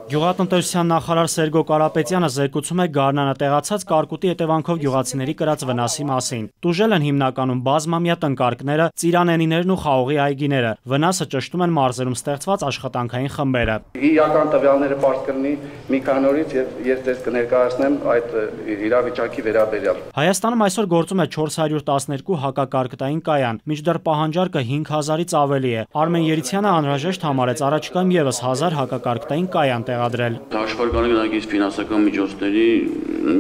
Գյուղատնտեսության նախարար Սերգո Կարապետյանը զեկուցում է գարնանը տեղացած կարկուտի հետևանքով գյուղացիների կրած վնասի մասին։ Տուժել են հիմնականում բազմամյա տնկարկները, ծիրանենիներն ու խաղողի այգիները։ Վնասը ճշտում են մարզերում ստեղծված աշխատանքային խմբերը։ Իրական տվյալները պարզ կլինի մի քանի օրից եւ ես ձեզ կներկայացնեմ այդ իրավիճակի վերաբերյալ։ Հայաստանում այսօր գործում է 412 հակակարկտային կայան, մինչդեռ պահանջարկը 5000-ից ավելի է։ Արմեն Երիցյանը անհրաժեշտ համարեց առաջիկայում եւս 1000 հակակարկտային կայան տեղադրել։ Աշխարհական գնահատակից ֆինանսական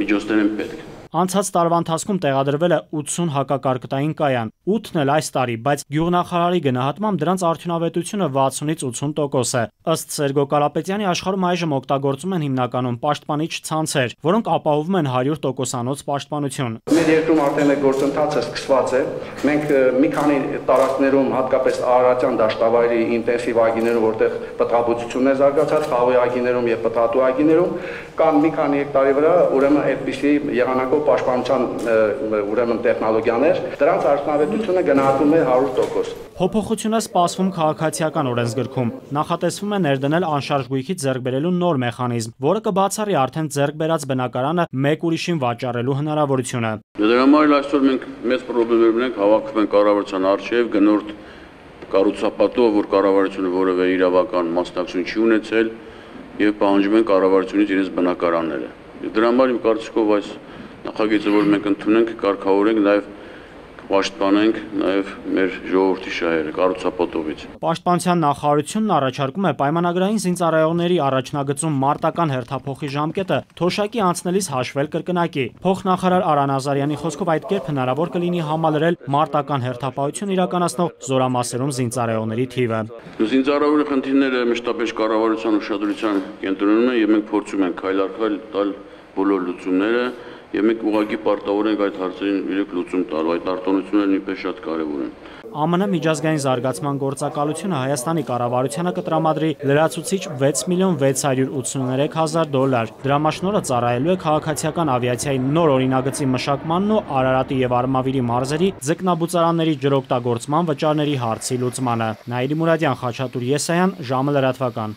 միջոցներ են պետք։ Անցած տարվա ընթացքում տեղադրվել է 80 հակակարկտային կայան, 8-ն էլ այս տարի, բայց գյուղնախարարի գնահատմամբ դրանց արդյունավետությունը 60-ից 80% է։ Ըստ Սերգո Կարապետյանի աշխարհում այժմ օգտագործում են հիմնականում պաշտպանիչ ցանցեր, որոնք ապահովում են 100%-անոց պաշտպանություն։ Մեր երկրում արդեն այդ գործընթացը սկսված է։ Մենք մի քանի տարածքներում, հատկապես Արարատյան դաշտավայրի ինտենսիվ այգիներում, որտեղ պտղաբուծությունն է զարգացած, խաղողի այգիներում եւ պտղատու այգիներում կան մի քանի հեկտարի վրա, ուրեմն այդպիսի եղանակով պաշտպանության ուրեմն տեխնոլոգիաներ, դրանց արդյունավետությունը գնահատվում է 100%։ Փոփոխություն է սպասվում քաղաքացիական օրենսգրքում։ Նախատեսվում է ներդնել անշարժ գույքից ձեռք բերելու նոր մեխանիզմ, որը կբացառի արդեն ձեռք բերած բնակարանը մեկ ուրիշին վաճառելու հնարավորությունը։ Դրա համար այսօր մենք մեծ խնդիրներ ունենք, հավաքվում են կառավարության արչև գնորդ կառուցապատող, որ կառավարությունը որևէ իրավական մասնակցություն չի ունեցել եւ պահանջում են կառավարությունից իրենց բնակարանները։ Դրա համար իմ կարծիքով այս նախագիծը, որ մենք ընդունենք, կարգավորենք, նաև պաշտպանենք նաև մեր ժողովրդի շահերը կառուցապատողից։ Պաշտպանության նախարարությունն առաջարկում է պայմանագրային զինծառայողների առաջնագծում մարտական հերթափոխի ժամկետը թոշակի անցնելիս հաշվել կրկնակի։ Փոխնախարար Արա Նազարյանի խոսքով այդ կերպ հնարավոր կլինի համալրել մարտական հերթափոխություն իրականացնող զորամասերում զինծառայողների թիվը։ Զինծառայողների խնդիրները մշտապես կառավարության ուշադրության կենտրոնում են եւ մենք փորձում ենք քայլ առ քայլ տալ բոլոր լուծումները եւ մենք ուղղակի պարտավոր ենք այդ հարցերին իրեք լուծում տալ, այդ արտոնությունները նույնպես շատ կարեւոր են։ ԱՄՆ միջազգային զարգացման գործակալությունը Հայաստանի կառավարությանը կտրամադրի լրացուցիչ $6,683,000։ Դրամաշնորհը ծառայելու է քաղաքացիական ավիացիայի նոր օրինագծի մշակմանն ու Արարատի եւ Արմավիրի մարզերի ձկնաբուծարանների ջրօգտագործման վճարների հարցի լուծմանը։ Նաիրի Մուրադյան, Խաչատուր Եսայան, ժամը լրատվական։